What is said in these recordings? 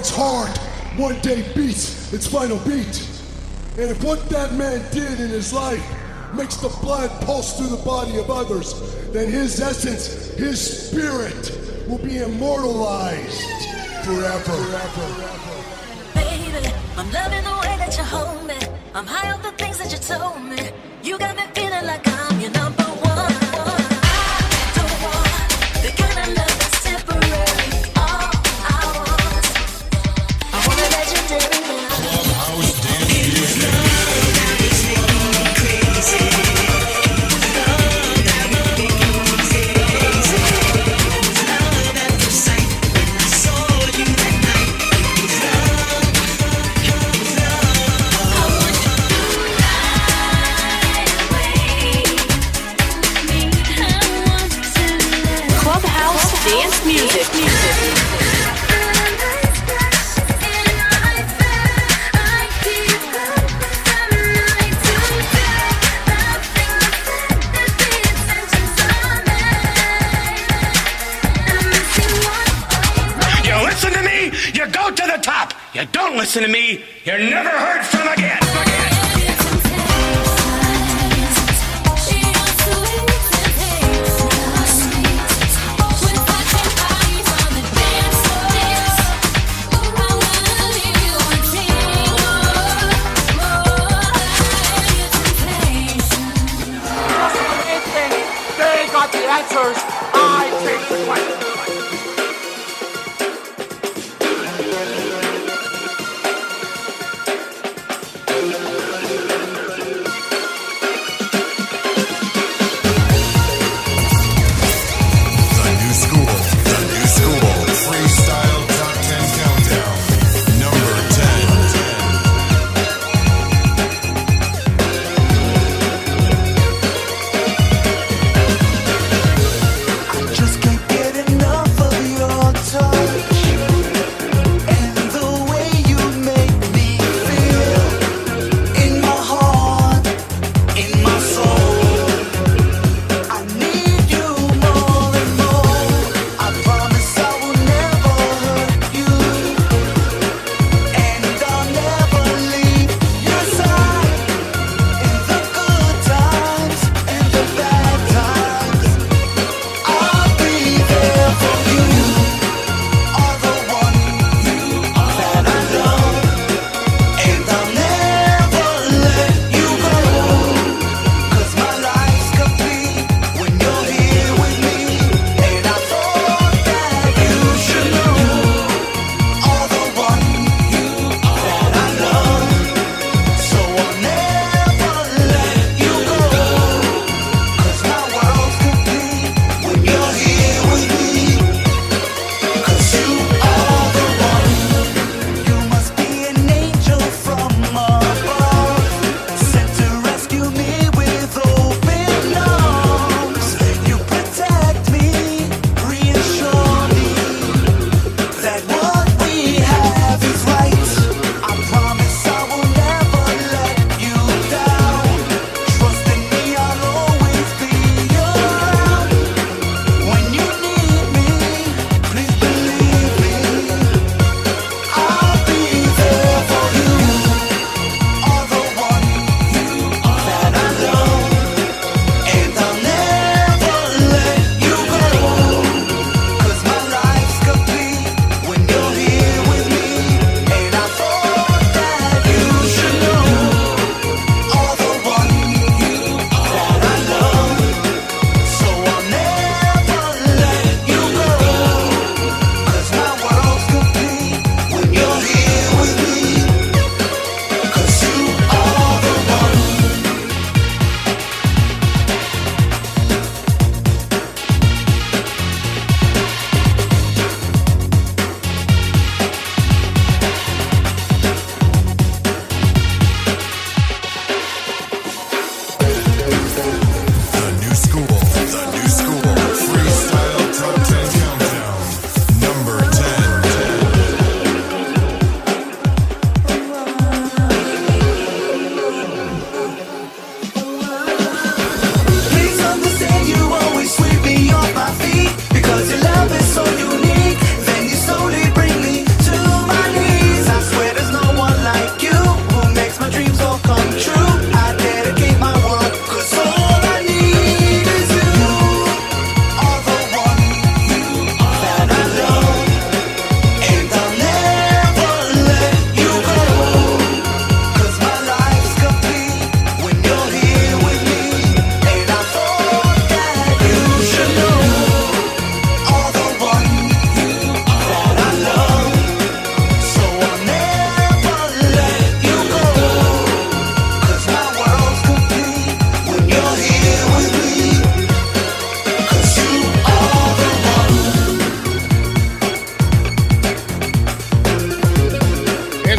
works hard, one day beats its final beat. And if what that man did in his life makes the blood pulse through the body of others, then his essence, his spirit, will be immortalized forever. Baby, I'm loving the way that you hold me. I'm high off the things that you told me. You got me feeling like I'm your number one. I don't want the kind of love that's temporary. All I want, I want a legendary now. Clubhouse dance music. Dance music. You listen to me, you go to the top. You don't listen to me, you're never heard from again. The answers, I take the question.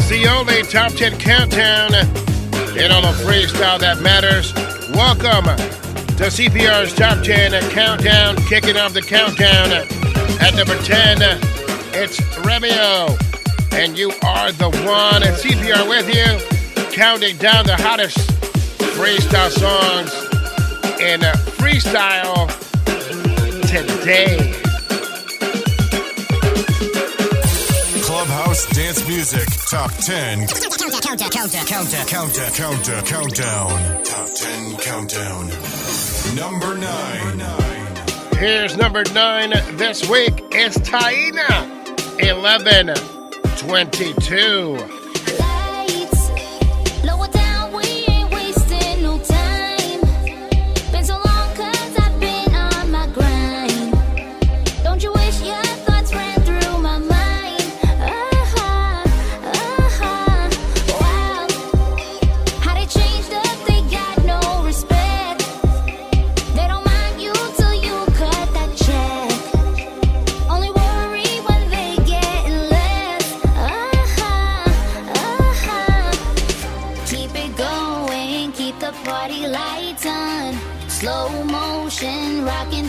the only top 10 countdown in all of freestyle that matters. Welcome to CPR's top 10 countdown. Kicking off the countdown at number 10, it's Remio. And you are the one. And CPR with you, counting down the hottest freestyle songs in freestyle today. Clubhouse Dance Music Top 10 Countdown. Top 10 Countdown. Number 9. Here's number 9 this week. It's Taina. 11:22.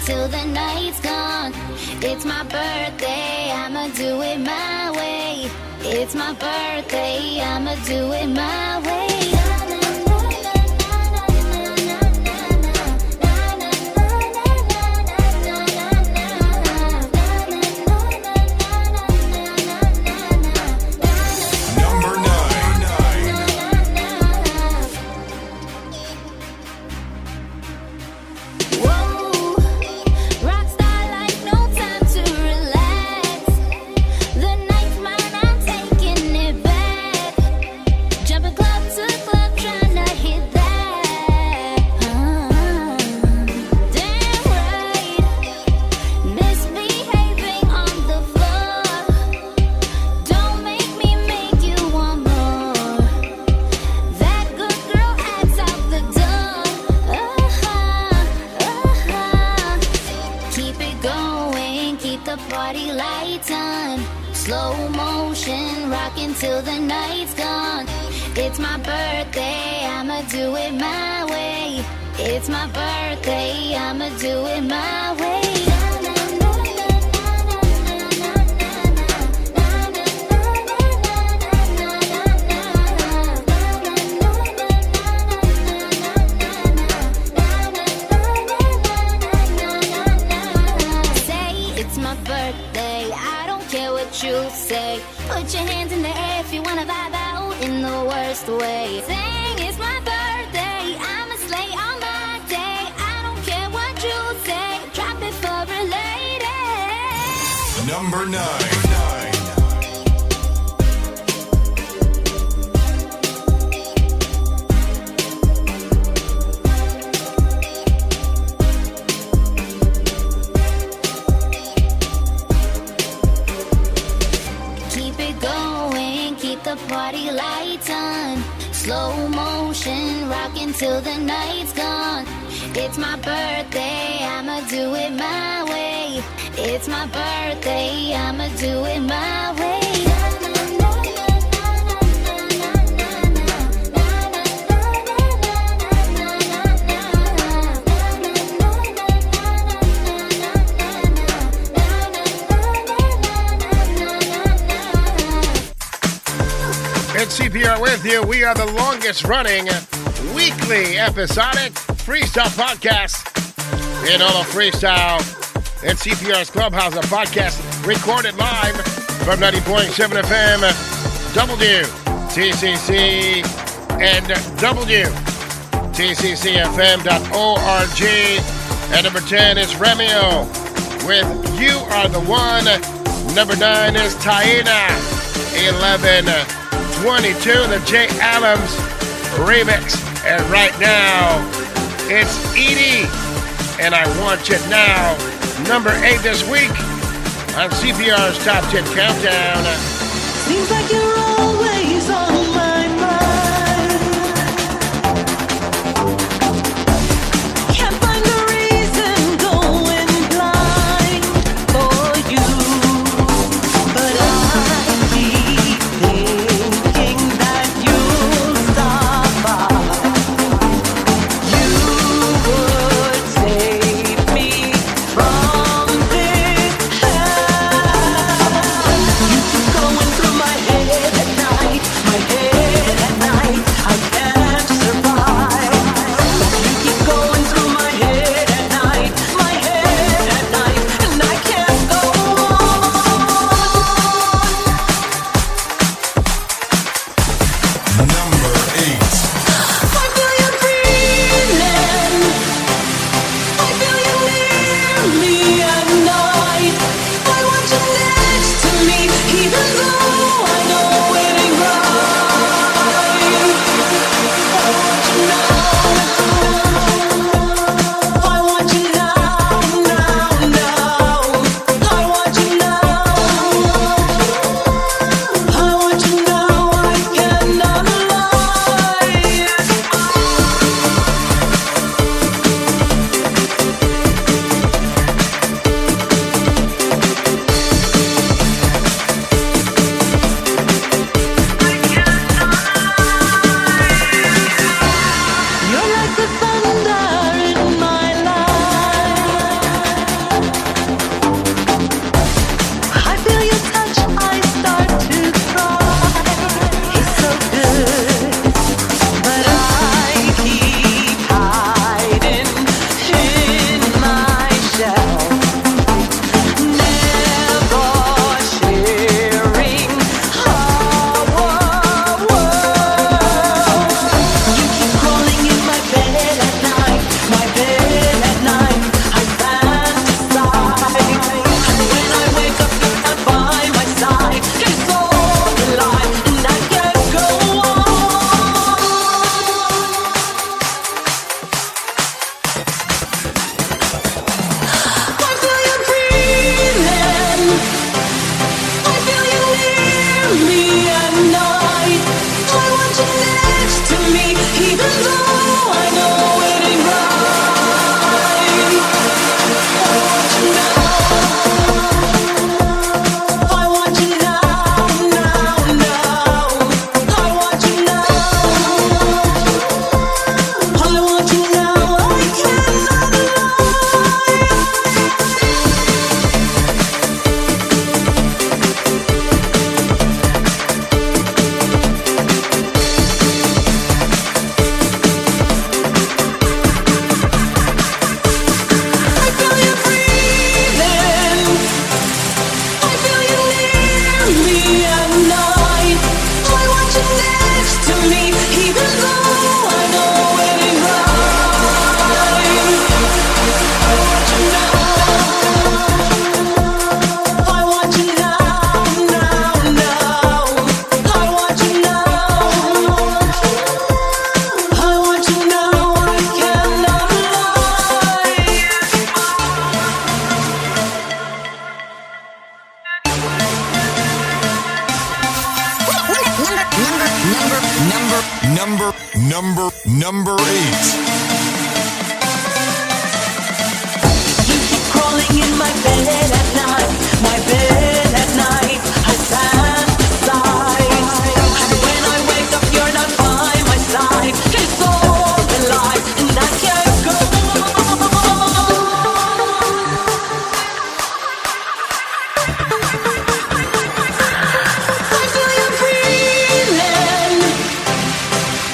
Till the night's gone. It's my birthday, I'ma do it my way. It's my birthday, I'ma do it my way. Till the night's gone. It's my birthday, I'ma do it my way. It's my birthday, I'ma do it my way. Say it's my birthday, I don't care what you say. Put your hands in the air if you wanna vibe out in the worst way. Saying it's my birthday, I'ma slay on my day. I don't care what you say, drop it for a lady. Number 9. Party lights on, slow motion, rocking till the night's gone. It's my birthday, I'ma do it my way. It's my birthday, I'ma do it my way. CPR with you. We are the longest running weekly episodic freestyle podcast in all of freestyle. And CPR's Clubhouse, a podcast recorded live from 90.7 FM, WTCC, and WTCCFM.org. At number 10 is Remio with You Are the One. Number 9 is Taina. 11:22, the J. Adams remix. And right now, it's Edee, and I Want You Now. Number 8 this week on CPR's Top 10 Countdown. Seems like you're always on my mind. Can't find a reason going blind for you, but I keep thinking Number 8. You keep crawling in my bed at night, my bed at night. I fantasize, and when I wake up, you're not by my side. It's all a lie, and I can't go. I feel you breathing,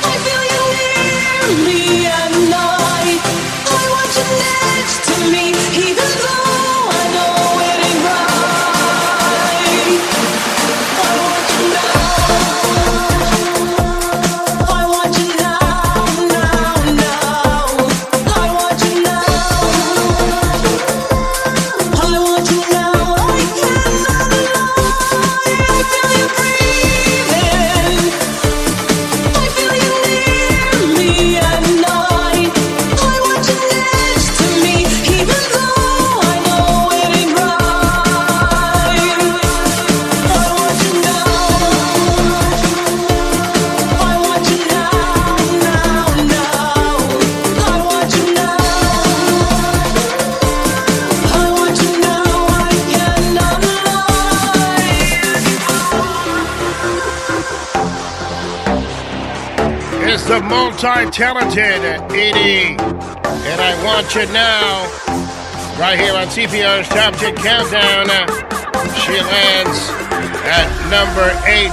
I feel you near me at night. I want you next to me, even though I know it ain't right. I want you now. I want you now, now, now. I want you now. I want you now. I cannot lie. I feel you breathing. I feel you near me at night. I want you next to me, even though I know it ain't right. I want you now. I want you now, now, now. I want you now. I want you now. I cannot lie. It's the multi-talented Edee, and I want you now, right here on CPR's Top 10 Countdown. She lands at number 8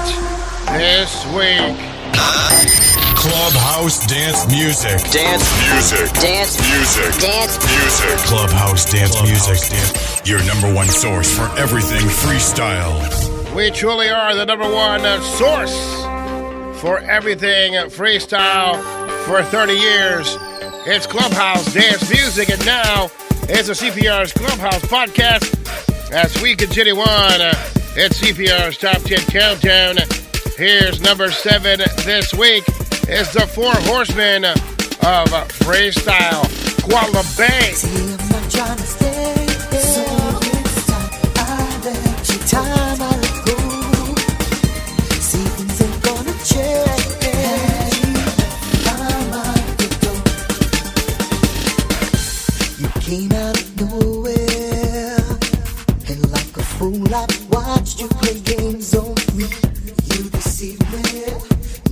this week. Clubhouse dance music. Dance Music. Dance Music. Dance Music. Clubhouse dance music. Your number one source for everything freestyle. We truly are the number one source for everything freestyle for 30 years. It's Clubhouse Dance Music, and now it's a CPR's Clubhouse podcast as we continue on. It's CPR's Top 10 Countdown. Here's number 7 this week. It's the 4 horsemen of freestyle. Quadlibet. See, I'm not trying to stay there. So it's time I let you, time I let go. See, things ain't gonna change. Time I let go. You came out of nowhere, and like a fool I watched you play games on me. You deceived me.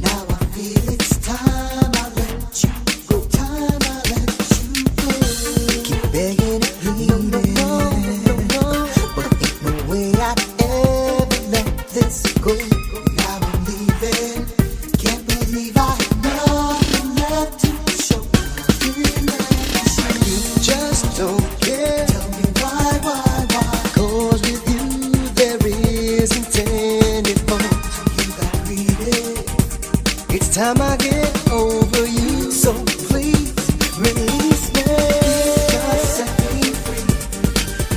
Now I feel it's time I let you go. Time I let you go. Keep begging and pleading, but ain't no way I'd ever let this go. Now I'm leaving. Can't believe I had nothing left to show. You just don't care. Tell me why? 'Cause with you there isn't any more. You got greedy. It's time I get over you. So please release me. Just set me free.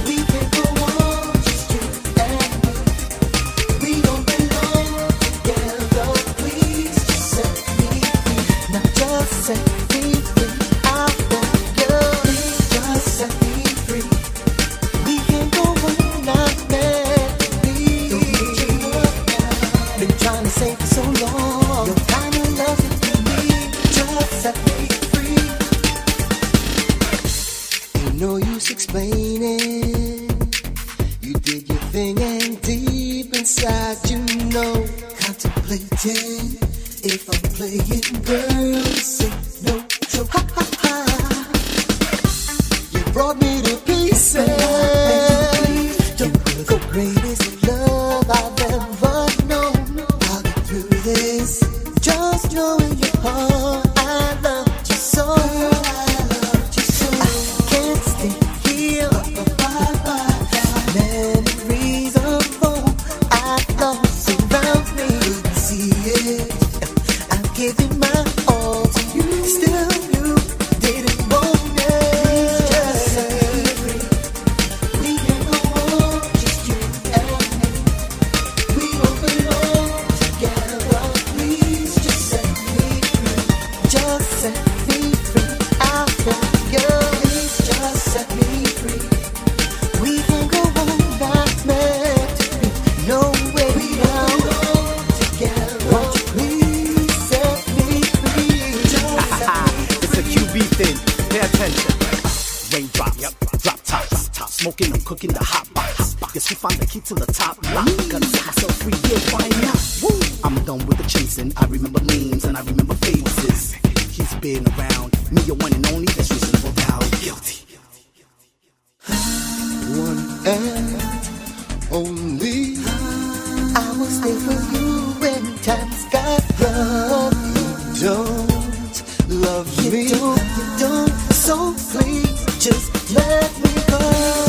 We can go on just you and me. We don't belong together. Please just set me free. Now just set me free. I want you. Please just set me free. We can go on not meant to be. Don't need you up now. Been trying to say for so long. Your kind of love is for me. Just set me free. Ain't no use explaining. You did your thing and deep inside you know. Contemplating if I'm playing girl, say no joke. Ha ha ha. You brought me to pieces. You were the greatest love I've ever known. I'll get through this. Just knowing your heart, I loved you so. I loved you so. I can't stay here. Memories of home I lost surrounds me. Couldn't see it. I've given my all to you. Still you didn't want it. Just set me free. We can go on, just you and me. We don't belong together. Please just set me free. Just set me free. I want you. Please just set me free. We can go on, not meant to be. No way we don't belong together. Won't you please set me done with the chasing. I remember names and I remember faces. He's been around. Me, your one and only. That's reasonable doubt. Guilty. One and only. I will stay for you when times got rough. You don't love me. You don't. So please, just let me go.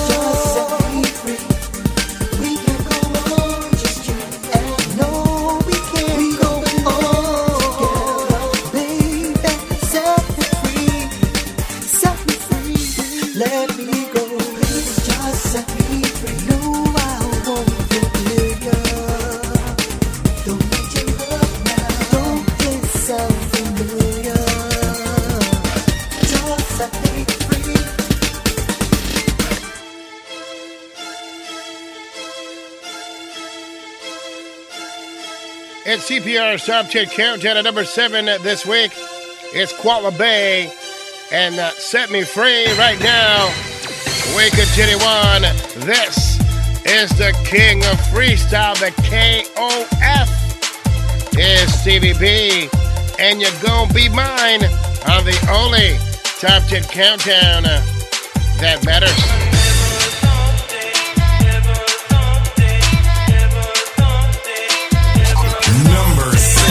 Just set me free. We can go on, just you and no, we can't go on together, baby. Set me free. Set me free. Let me go. Please, just set me free. No, I won't forgive you. Don't need your love now. Don't get so familiar. Just set me free. It's CPR's Top 10 Countdown at number 7 this week. It's Quadlibet and Set Me Free right now. We continue on. This is the king of freestyle, the KOF is Stevie B. And you're gonna be mine on the only Top 10 Countdown that matters. Number 6.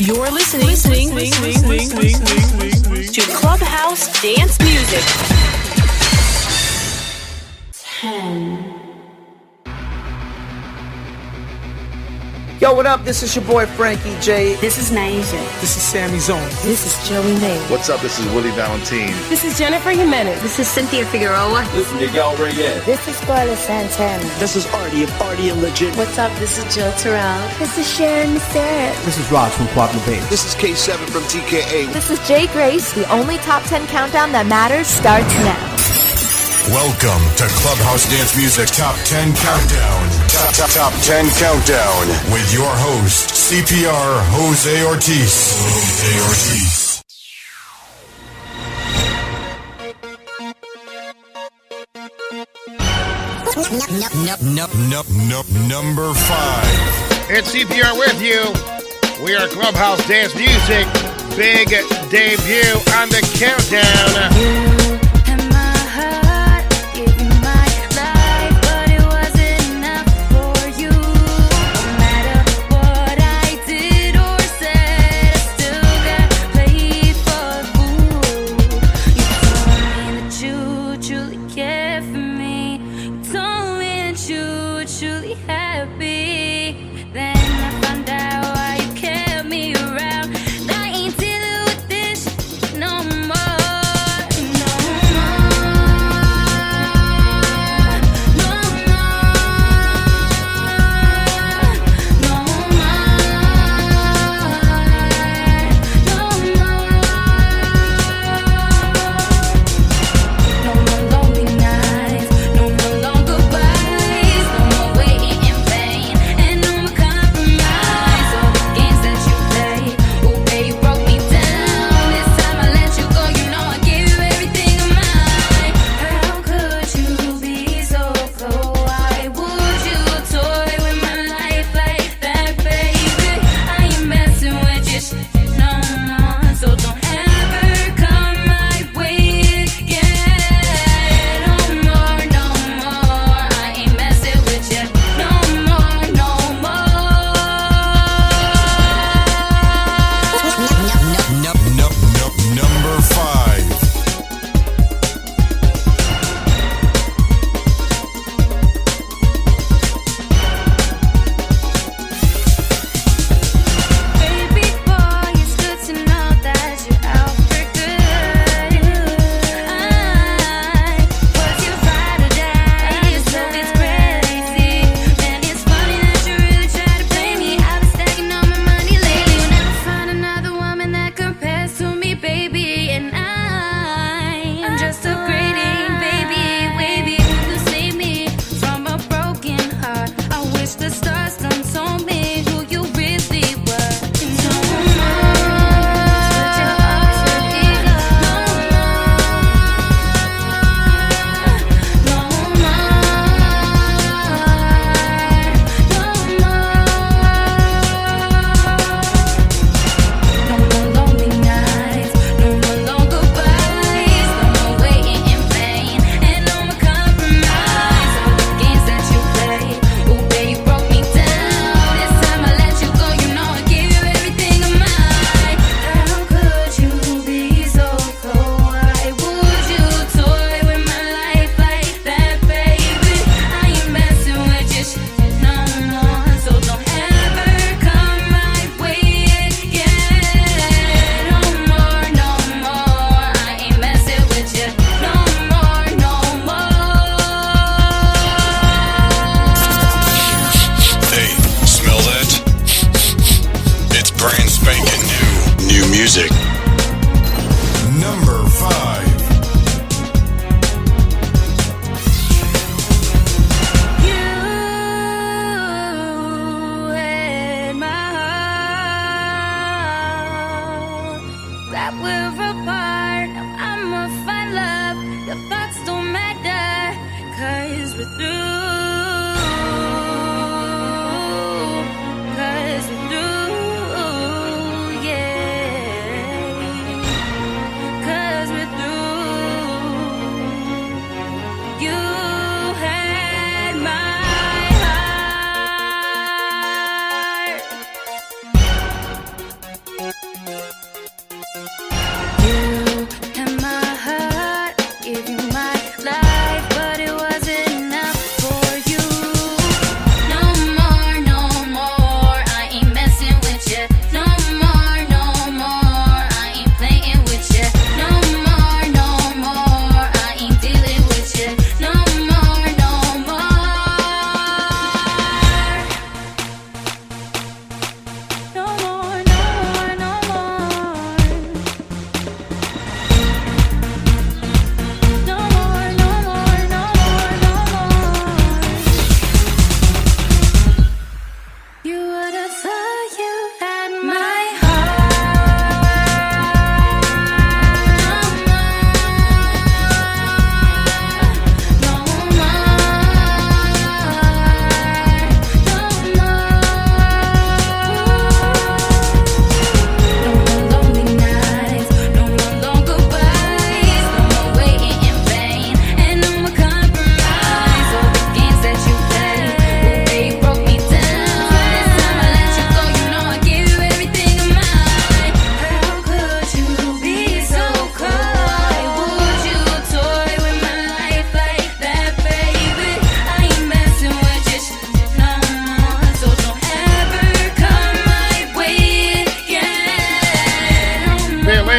You're listening to Clubhouse Dance Music. 10, Yo, what up? This is your boy Frankie J. This is Naija. This is Sammy Zone. This is Joey May. What's up? This is Willie Valentine. This is Jennifer Jimenez. This is Cynthia Figueroa. This is Miguel Reyes. This is Scarlett Santana. This is Artie of Artie and Legit. What's up? This is Jill Terrell. This is Sharon Sarah. This is Raj from Quadlibet. This is K7 from TKA. This is Jay Grace. The only top 10 countdown that matters starts now. Welcome to Clubhouse Dance Music Top 10 Countdown. Top 10 Countdown with your host, CPR Jose Ortiz. Number 5. It's CPR with you. We are Clubhouse Dance Music. Big debut on the countdown. No more, no.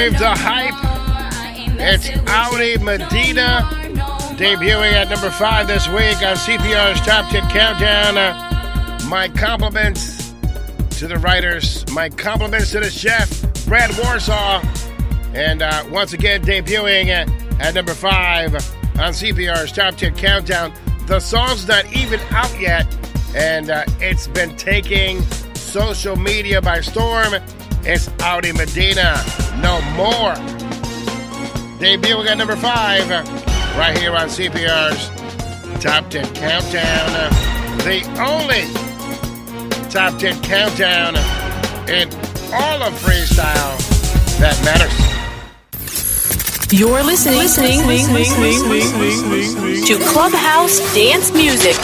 wave the hype. It's Edee Medina debuting at number 5 this week on CPR's Top 10 Countdown. My compliments to the writers. My compliments to the chef, Brad Warsaw. And once again, debuting at number 5 on CPR's Top 10 Countdown. The song's not even out yet, and it's been taking social media by storm. It's Edee Medina, No More. Debuting at number 5, right here on CPR's Top 10 Countdown. The only Top 10 Countdown in all of freestyle that matters. You're listening to Clubhouse Dance Music.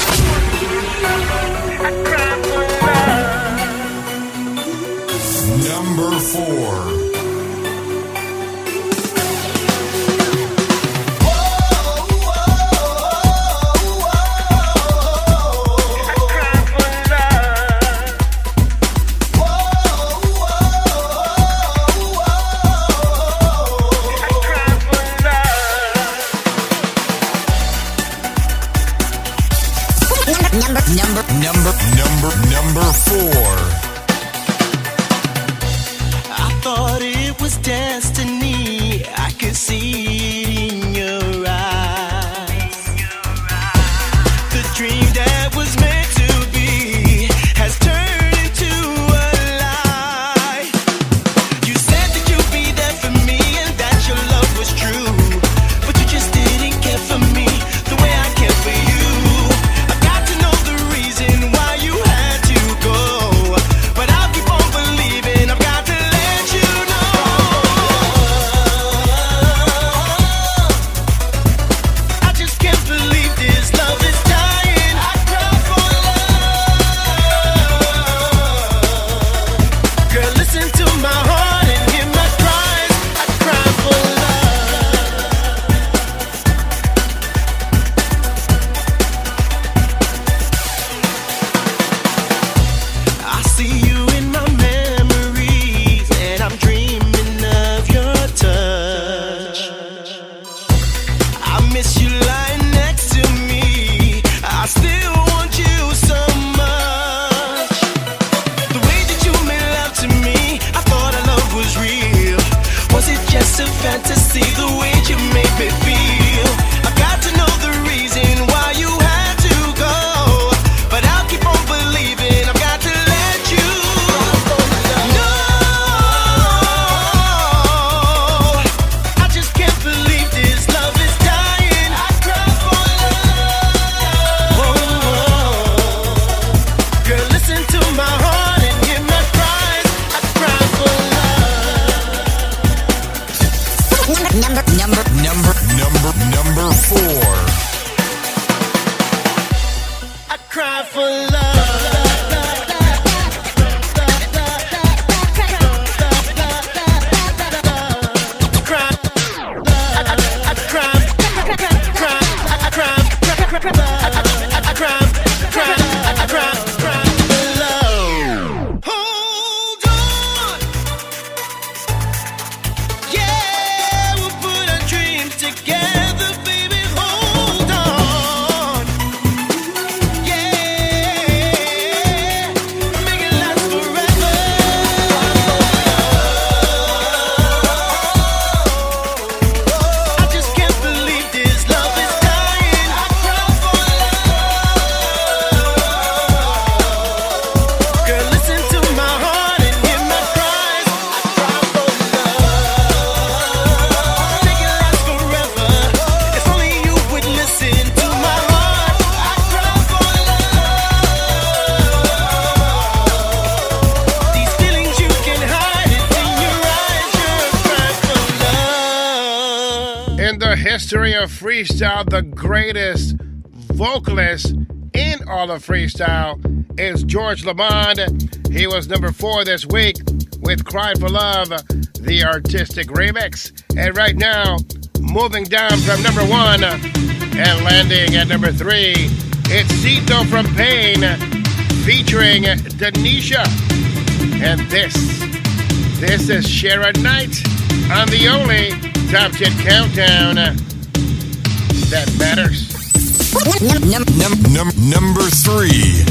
Number 4. Number 4. I thought it was destiny. I could see it in your eyes. The dream that was meant to be has turned into a lie. You said that you'd be there for me and that your love was true, but you just didn't care for me the way I care for you. I've got to know the reason why you had to go, but I'll keep on believing. I've got to let you know. I just can't believe this love is dying. I cry for love. Girl, listen to my heart and hear my cries. I cry for I see you in my memories, and I'm dreaming of your touch. I miss you lying next to me. I still want you so much. The way that you made love to me, I thought our love was real. Was it just a fantasy, the way you made me feel? I got to know the reason why you had to go, but I'll keep on believing. I've got to let you know. I just can't believe this love is dying. I cry for love. Girl, listen to my heart and hear my cries. I cry for Number 4. I cry for love. Hold on. Yeah, we'll put our dreams together, baby. Hold on. Yeah, make it last forever. I just can't believe this love is dying. I cry for love. Girl, listen to my heart and hear my cries. I cry for love. Make it last forever. If only you would listen to my heart. I cry for love. These feelings you can hide it in your eyes. You're crying for love. In the history of freestyle, the greatest vocalist in all of freestyle is George Lamond. He was number 4 this week with Cry for Love, the artistic remix. And right now, moving down from number 1 and landing at number 3, it's Cito from Pain featuring Denisha. And this This is Share a Night on the only Top 10 Countdown that matters. Number 3.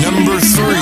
Number 3.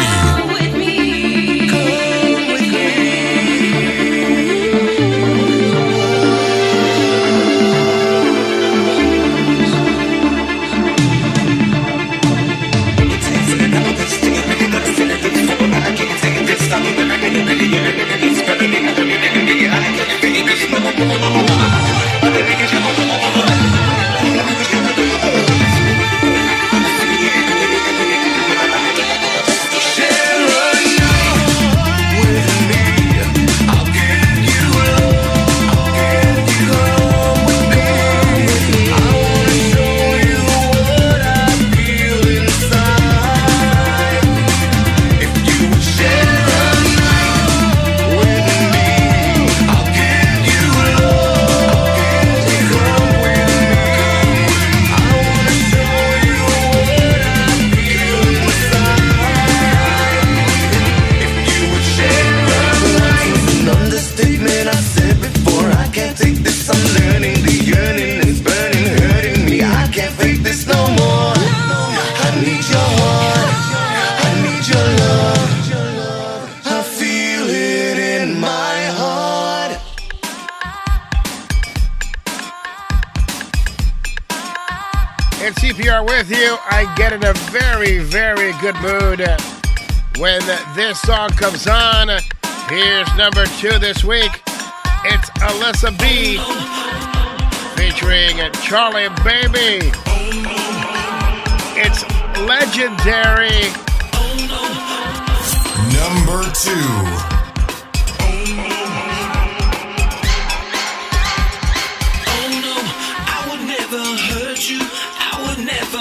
And CPR with you, I get in a very, very good mood when this song comes on. Here's number 2 this week. It's Alyssa B featuring Charlie Babie. It's legendary. Number 2.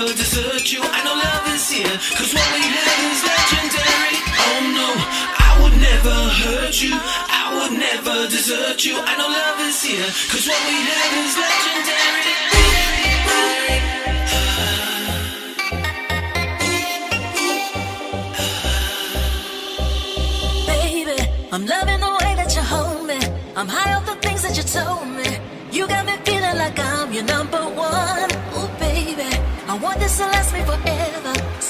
Desert you, I know love is here, cause what we have is legendary. Oh no, I would never hurt you, I would never desert you, I know love is here, cause what we have is legendary. Baby, I'm loving the way that you hold me, I'm high off the things that you told me, you got me feeling like I'm your number one. Oh baby,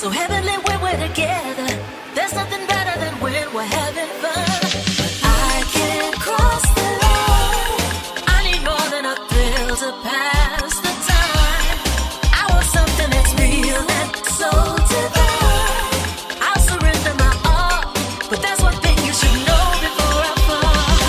so heavenly when we're together. There's nothing better than when we're having fun. But I can't cross the line. I need more than a thrill to pass the time. I want something that's real and so divine. I'll surrender my all, but there's one thing you should know before I fall.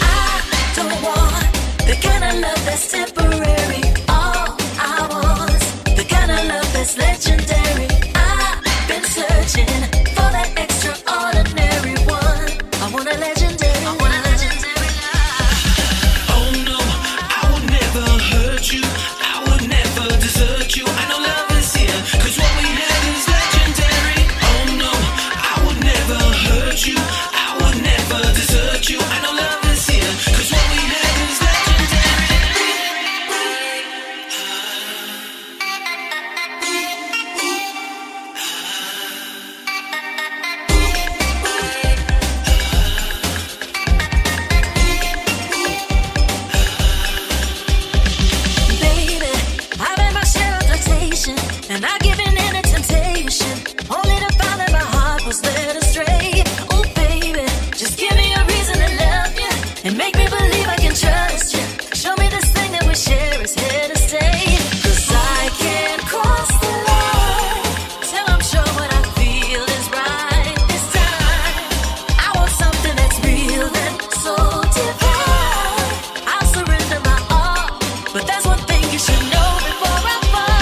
I don't want the kind of love that's temporary. All I want, the kind of love that's legendary. I've been searching for that extraordinary one. I want a legendary love. Oh no, I would never hurt you. I would never desert you. I know love is here, 'cause what we have is legendary. Oh no, I would never hurt you. I would never desert you. I know love is here, 'cause what we have is Baby, I've had my share of temptation, and I've given in to temptation, only to find that my heart was led astray. Oh baby, just give me a reason to love you, and make me believe I can trust you. Show me this thing that we share is here to stay. 'Cause I can't cross the line till I'm sure what I feel is right this time. I want something that's real and so divine. I'll surrender my all, but there's one thing you should know before I fall.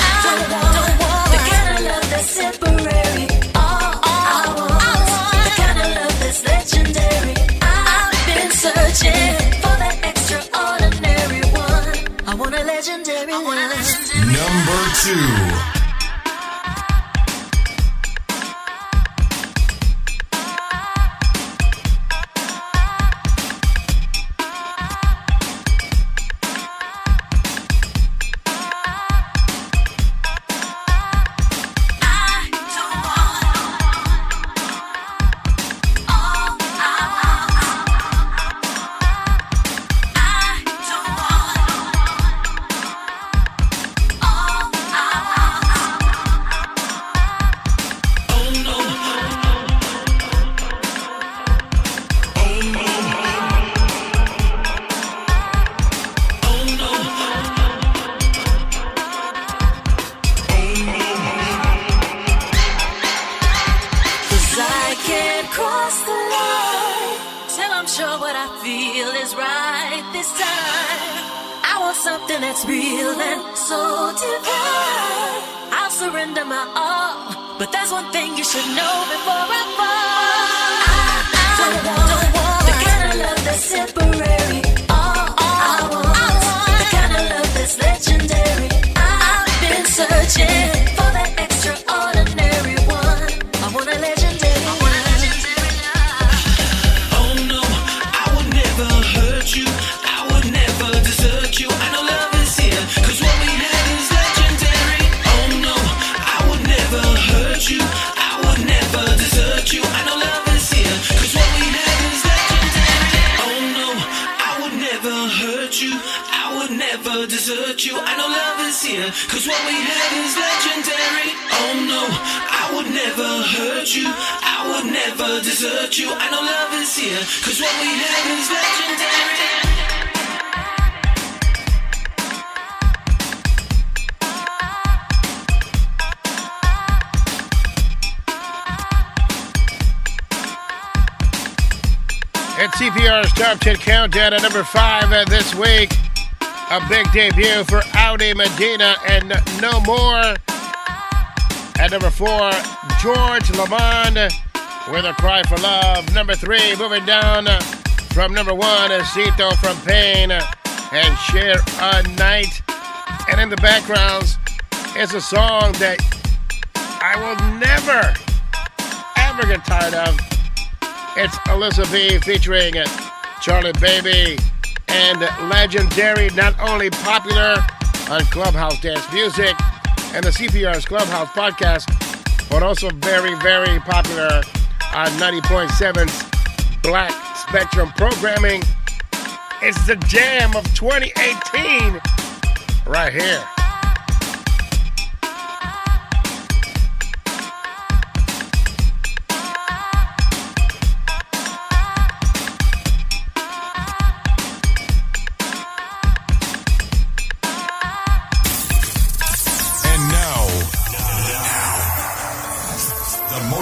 I don't want the kind of love that's temporary. All I want, the kind of love that's legendary. I've been searching for that extraordinary one. I want a legendary love. Number 2. Cross the line till I'm sure what I feel is right this time. I want something that's real and so divine. I'll surrender my all, but there's one thing you should know before I fall. I don't want the kind of love that's temporary. All I want, the kind of love that's legendary. I've been searching for that extraordinary one. I want a legendary one. You. I would never desert you. I know love is here, 'cause what we have is legendary. Oh no, I would never hurt you. I would never desert you. I know love is here, 'cause what we have is legendary. Oh no, I would never hurt you. I would never desert you. I know love is here, 'cause what we have is legendary. Oh no, I would never hurt you. I would never desert you. I know love is here, 'cause what we have is legendary. It's CPR's Top 10 Countdown at number 5 this week. A big debut for Audi Medina and No More. At number 4, George Lamond with A Cry for Love. Number 3, moving down from number 1, Cito from Pain and Share a Night. And in the backgrounds is a song that I will never, ever get tired of. It's Elizabeth featuring Charlie Babie and legendary, not only popular on Clubhouse Dance Music and the CPR's Clubhouse podcast, but also very, very popular on 90.7's Black Spectrum programming. It's the jam of 2018 right here.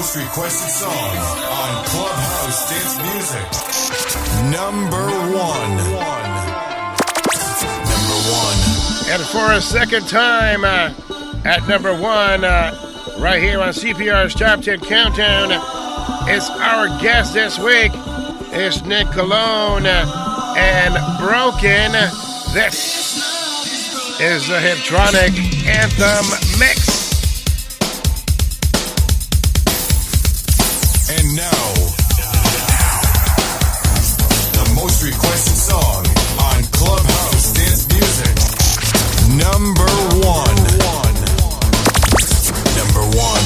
most requested song on Clubhouse Dance Music. Number one. And for a second time at number one, right here on CPR's Top 10 Countdown, is our guest this week. It's Nick Cologne and Broken. This is the Hiptronic Anthem Mix. And now, the most requested song on Clubhouse Dance Music. Number one. Number one.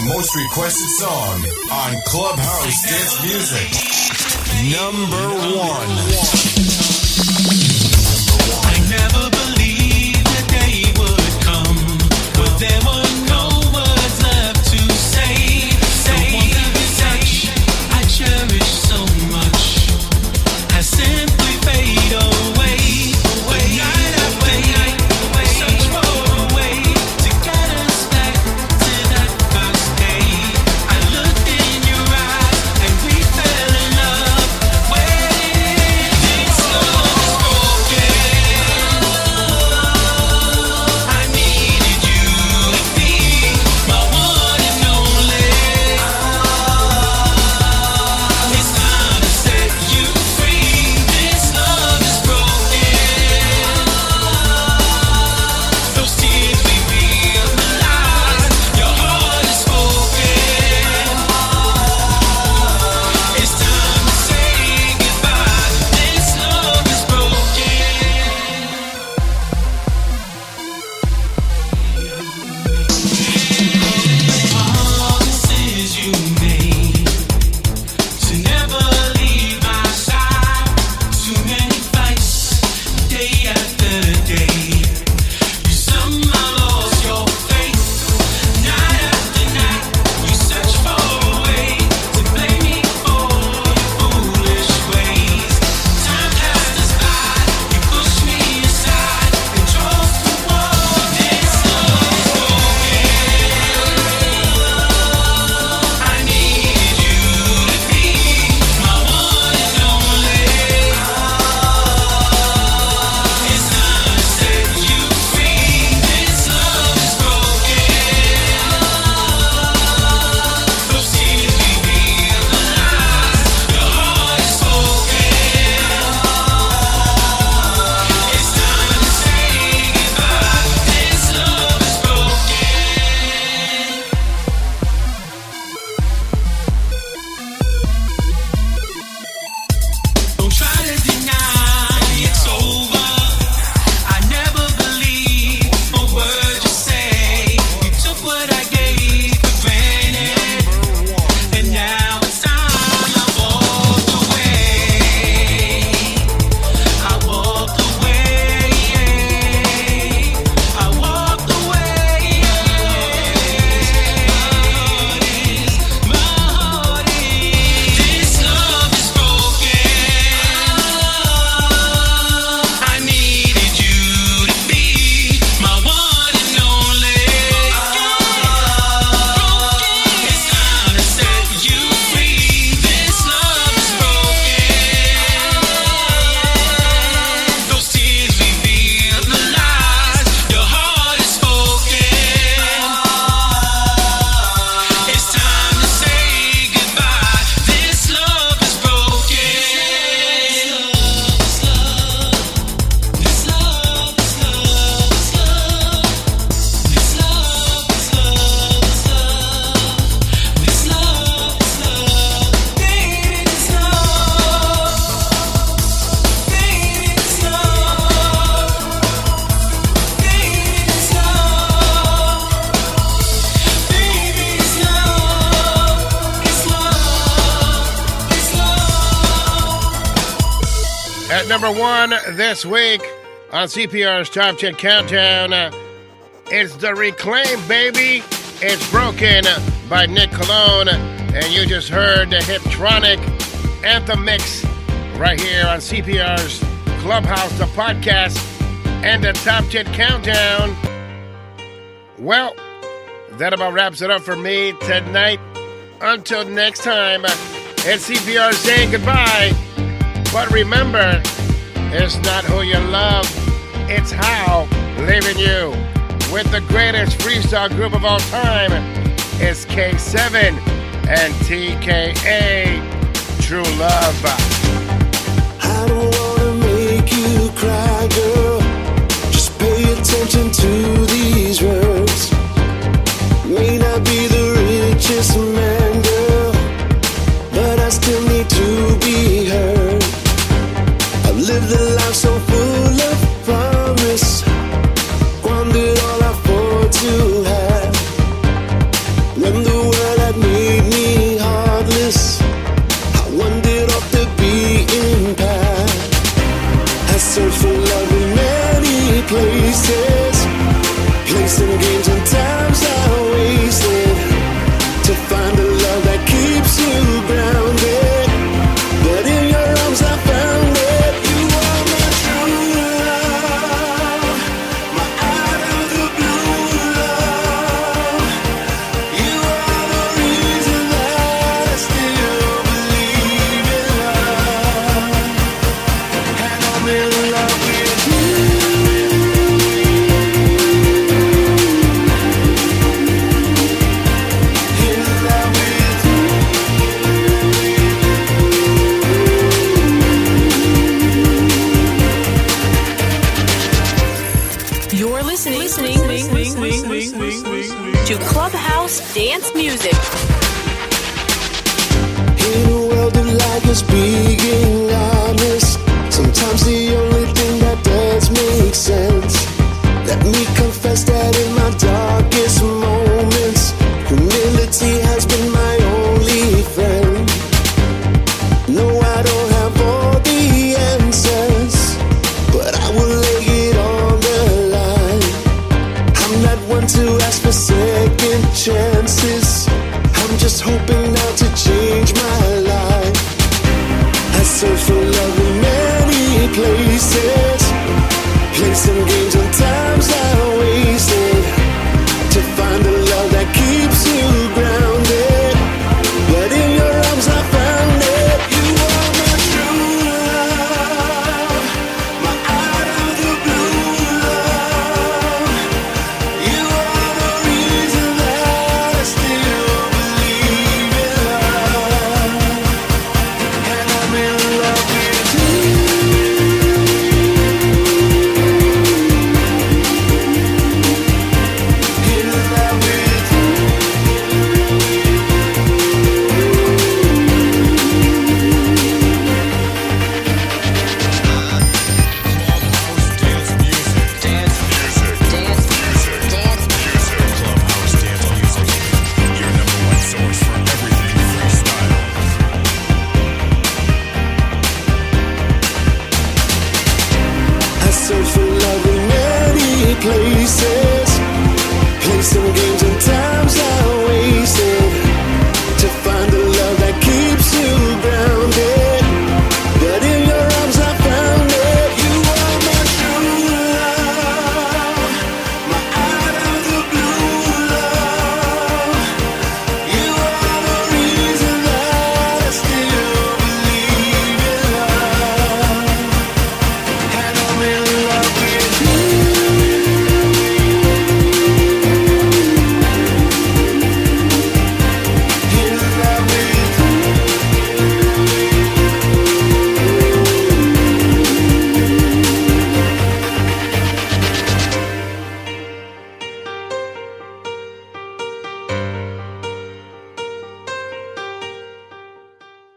Most requested song on Clubhouse Dance Music. Number one. I never believed the day would come, but there were no words left to say. The one touch I cherish so much has simply faded away. Night after night, search for a way to get us back to that first day. I looked in your eyes and we fell in love. Waiting slow. At number 1 this week on CPR's Top 10 Countdown, it's The Reclaim, baby. It's Broken by Nick Cologne. And you just heard the Hiptronic Anthem Mix right here on CPR's Clubhouse, the podcast, and the Top 10 Countdown. Well, that about wraps it up for me tonight. Until next time, it's CPR saying goodbye. But remember, it's not who you love, it's how leaving you. With the greatest freestyle group of all time, it's K7 and TKA, True Love. I don't wanna make you cry, girl. Just pay attention to these words. May not be the richest man, girl, but I still need to be heard. I've lived a life so full of promise, squandered all I afford to have. When the world had made me heartless, I wandered off the beaten path. I searched for love in many places, placing games and times I wasted, to find a love that keeps you grounded. But in your arms I found it. You are my true love, my out of the blue love. You are the reason that I still believe in love, and I'm in love with you. You're listening to Clubhouse Dance Music. In a world of liars being honest, sometimes the only thing that does make sense. Let me confess that in my darkest moments, humility has been my only friend. No, I don't have all the answers, but I will lay it on the line. I'm not one to ask for second chances, I'm just hoping now to change my life. I search for love in many places, placing games and times I wasted, to find a love that keeps you grounded. But in your arms I found it. You are my true love, my out of the blue love. You are the reason that I still believe in love, and I'm in love with you. In love with you. I search for love in many places, placing games and times I wasted, to find a love that keeps you grounded. But in your arms I found it. You are my true love, my out of the blue love. You are the reason that I still believe in love, and I'm in love with you. In love with you.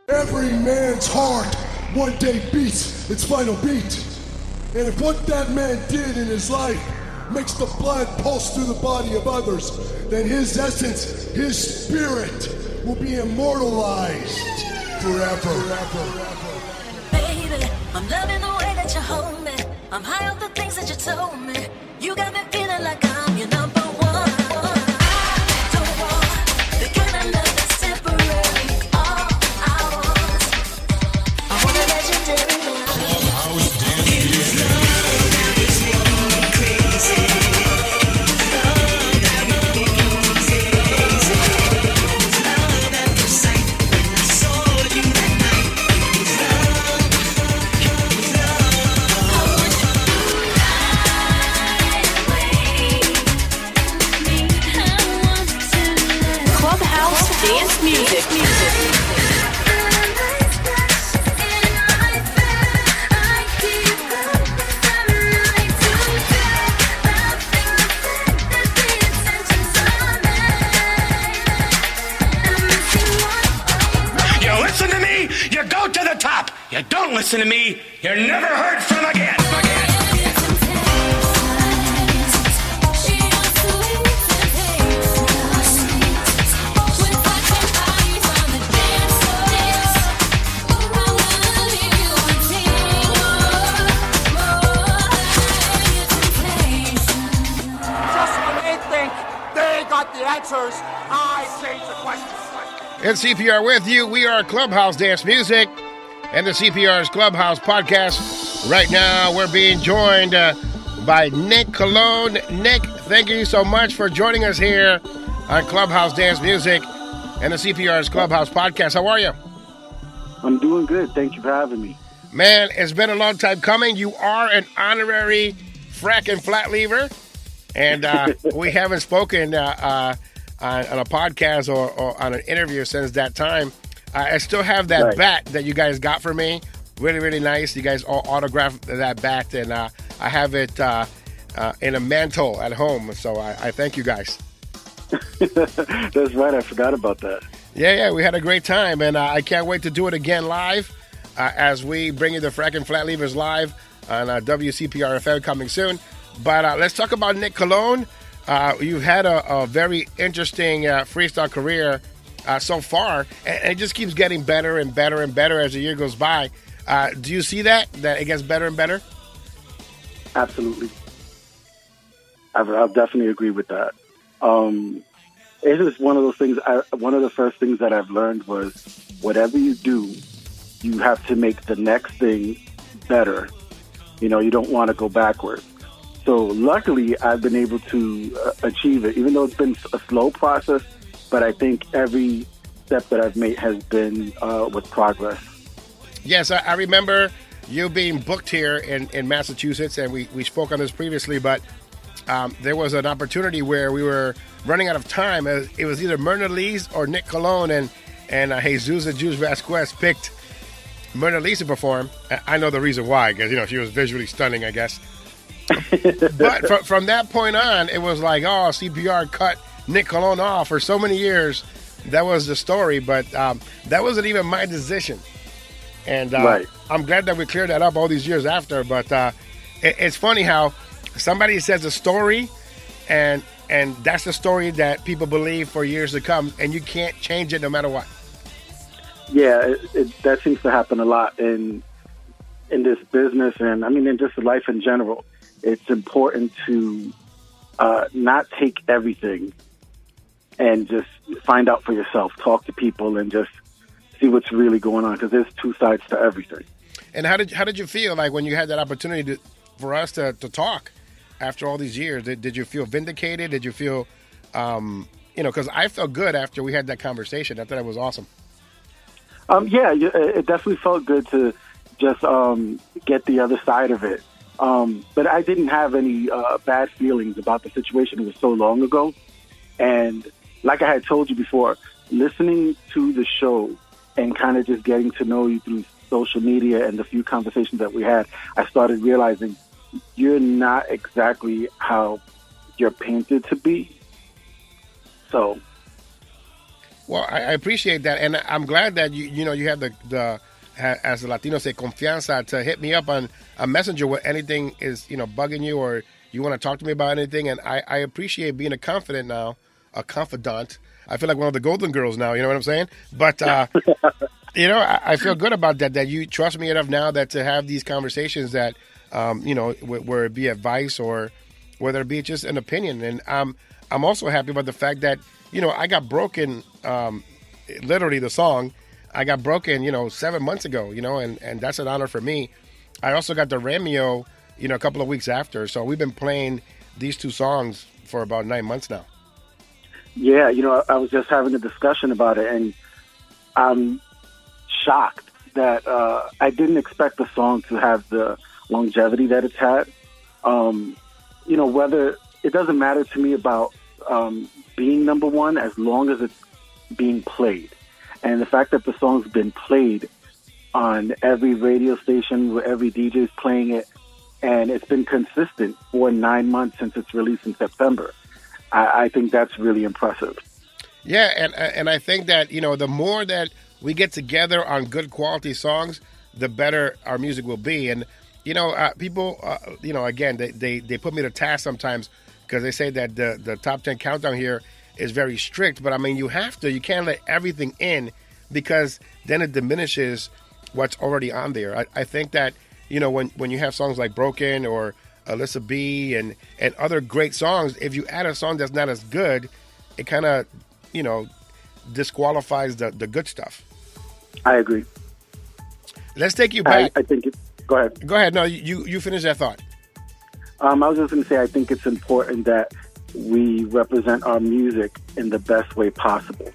Every man's heart one day beats its final beat. And if what that man did in his life makes the blood pulse through the body of others, then his essence, his spirit, will be immortalized forever. Baby, I'm loving the way that you hold me. I'm high off the things that you told me. You got me feeling like I'm your number one. I don't want the kind of love that's temporary. All I want, I want a legendary love. Clubhouse Dance Music. Dance music. You listen to me, you go to the top. You don't listen to me, you're never heard from again. Answers, I change the questions. It's CPR with you. We are Clubhouse Dance Music and the CPR's Clubhouse podcast. Right now, we're being joined by Nick Colon. Nick, thank you so much for joining us here on Clubhouse Dance Music and the CPR's Clubhouse podcast. How are you? I'm doing good. Thank you for having me. Man, it's been a long time coming. You are an honorary frack and flat lever. And we haven't spoken on a podcast or on an interview since that time. I still have that bat that you guys got for me. Really, really nice. You guys all autographed that bat, and I have it in a mantle at home. So I thank you guys. That's right. I forgot about that. Yeah. We had a great time, and I can't wait to do it again live as we bring you the Frack and Flat Levers live on WCPRFM coming soon. But let's talk about Nick Colon. You've had a very interesting freestyle career so far, and it just keeps getting better and better and better as the year goes by. Do you see that it gets better and better? Absolutely. I'll definitely agree with that. It is one of those things. One of the first things that I've learned was whatever you do, you have to make the next thing better. You know, you don't want to go backwards. So luckily, I've been able to achieve it, even though it's been a slow process. But I think every step that I've made has been with progress. Yes, I remember you being booked here in Massachusetts, and we spoke on this previously, but there was an opportunity where we were running out of time. It was either Myrna Lees or Nick Colon, and Jesus the Juice Vasquez picked Myrna Lees to perform. I know the reason why, because she was visually stunning, I guess. But from that point on, it was like, CPR cut Nick Colon off for so many years. That was the story, but that wasn't even my decision. And I'm glad that we cleared that up all these years after. But it's funny how somebody says a story, and that's the story that people believe for years to come, and you can't change it no matter what. Yeah, that seems to happen a lot in this business, and I mean in just life in general. It's important to not take everything and just find out for yourself. Talk to people and just see what's really going on, because there's two sides to everything. And how did you feel like when you had that opportunity for us to talk after all these years? Did you feel vindicated? Did you feel, because I felt good after we had that conversation. I thought it was awesome. Yeah, it definitely felt good to just get the other side of it. But I didn't have any bad feelings about the situation. It was so long ago. And like I had told you before, listening to the show and kind of just getting to know you through social media and the few conversations that we had, I started realizing you're not exactly how you're painted to be. So. Well, I appreciate that. And I'm glad that you have the as the Latinos say, confianza, to hit me up on a messenger when anything is, bugging you or you want to talk to me about anything. And I appreciate being a confidant. I feel like one of the Golden Girls now, you know what I'm saying? But You know, I feel good about that you trust me enough now that to have these conversations that, you know, where it be advice or whether it be just an opinion. And I'm also happy about the fact that, you know, I got broken, literally the song, I got broken, you know, 7 months ago, you know, and that's an honor for me. I also got the Remio, you know, a couple of weeks after. So we've been playing these two songs for about 9 months now. Yeah, you know, I was just having a discussion about it, and I'm shocked that I didn't expect the song to have the longevity that it's had. You know, whether it doesn't matter to me about being number one as long as it's being played. And the fact that the song's been played on every radio station where every DJ's playing it, and it's been consistent for 9 months since its release in September. I think that's really impressive. Yeah, and I think that, you know, the more that we get together on good quality songs, the better our music will be. And, you know, people, you know, again, they put me to task sometimes because they say that the top 10 countdown here is very strict. But, I mean, you can't let everything in because then it diminishes what's already on there. I think that, you know, when you have songs like Broken or Alyssa B and other great songs, if you add a song that's not as good, it kind of, you know, disqualifies the good stuff. I agree. Let's take you back. I think go ahead. Go ahead. No, you finish that thought. I was just going to say, I think it's important that we represent our music in the best way possible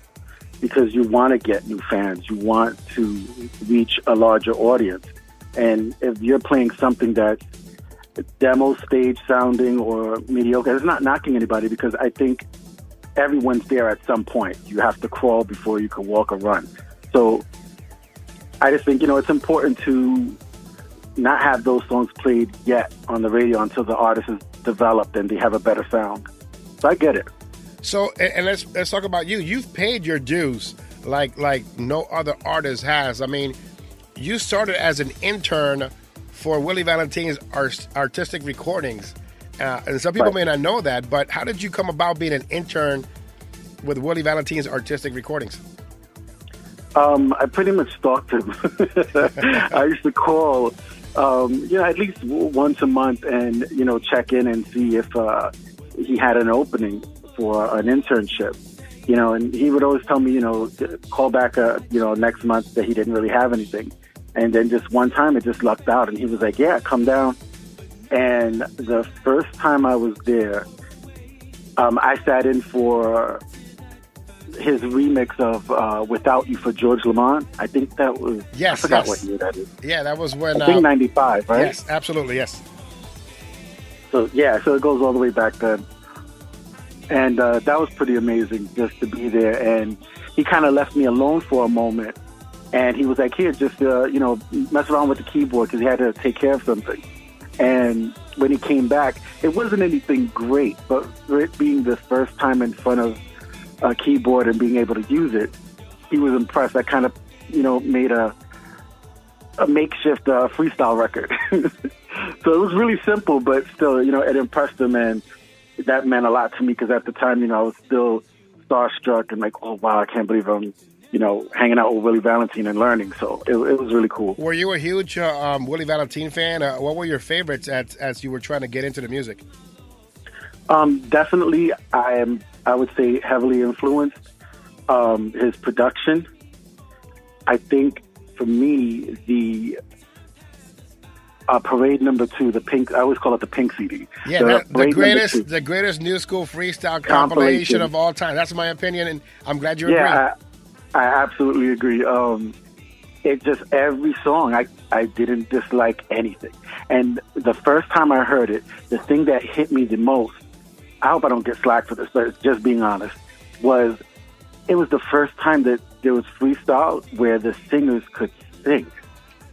because you want to get new fans. You want to reach a larger audience. And if you're playing something that's demo stage sounding or mediocre, it's not knocking anybody because I think everyone's there at some point. You have to crawl before you can walk or run. So I just think, you know, it's important to not have those songs played yet on the radio until the artist is developed and they have a better sound. So I get it. So, and let's talk about you. You've paid your dues like no other artist has. I mean, you started as an intern for Willie Valentine's artistic recordings. And some people may not know that, but how did you come about being an intern with Willie Valentine's artistic recordings? I pretty much stalked him. I used to call, you know, at least once a month and, you know, check in and see if he had an opening for an internship. You know, and he would always tell me, you know, call back, you know, next month that he didn't really have anything. And then just one time it just lucked out and he was like, yeah, come down. And the first time I was there, I sat in for his remix of Without You for George Lamond. I think that was, I forgot what year that is. Yeah, that was when... I think 95, right? Yes, absolutely, yes. So, yeah, so it goes all the way back then. And that was pretty amazing just to be there. And he kind of left me alone for a moment. And he was like, here, just, you know, mess around with the keyboard because he had to take care of something. And when he came back, it wasn't anything great, but for it being the first time in front of a keyboard and being able to use it, he was impressed. I kind of, you know, made a makeshift freestyle record. So it was really simple, but still, you know, it impressed him, and that meant a lot to me because at the time, you know, I was still starstruck and like, oh, wow, I can't believe I'm, you know, hanging out with Willie Valentine and learning. So it was really cool. Were you a huge Willie Valentine fan? What were your favorites as you were trying to get into the music? Definitely, I would say heavily influenced. His production. I think for me, the Parade number 2, the pink. I always call it the pink CD. Yeah, the greatest new school freestyle compilation of all time. That's my opinion, and I'm glad you agree. Yeah, I absolutely agree. It just every song I didn't dislike anything, and the first time I heard it, the thing that hit me the most. I hope I don't get slack for this, but just being honest, it was the first time that there was freestyle where the singers could sing.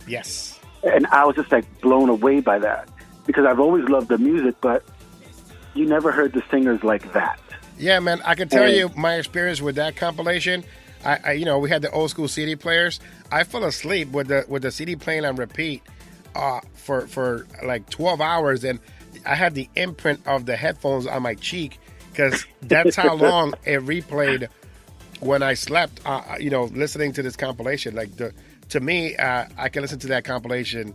Yes. And I was just like blown away by that because I've always loved the music, but you never heard the singers like that. Yeah, man, I can tell you my experience with that compilation. I you know, we had the old school CD players. I fell asleep with the CD playing on repeat for like 12 hours, and I had the imprint of the headphones on my cheek because that's how long it replayed when I slept, listening to this compilation. Like to me, I can listen to that compilation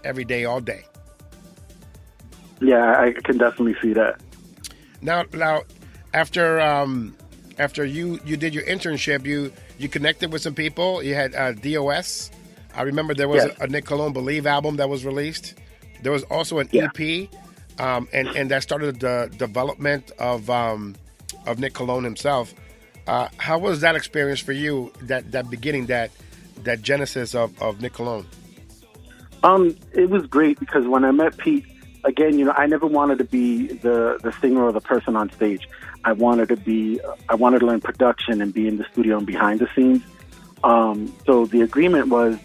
every day, all day. Yeah, I can definitely see that. Now, after you did your internship, you connected with some people. You had DOS. I remember there was a Nick Colon Believe album that was released. There was also an EP, and that started the development of Nick Colon himself. How was that experience for you? That beginning, that genesis of Nick Colon. It was great because when I met Pete, again, I never wanted to be the singer or the person on stage. I wanted to learn production and be in the studio and behind the scenes. So the agreement was,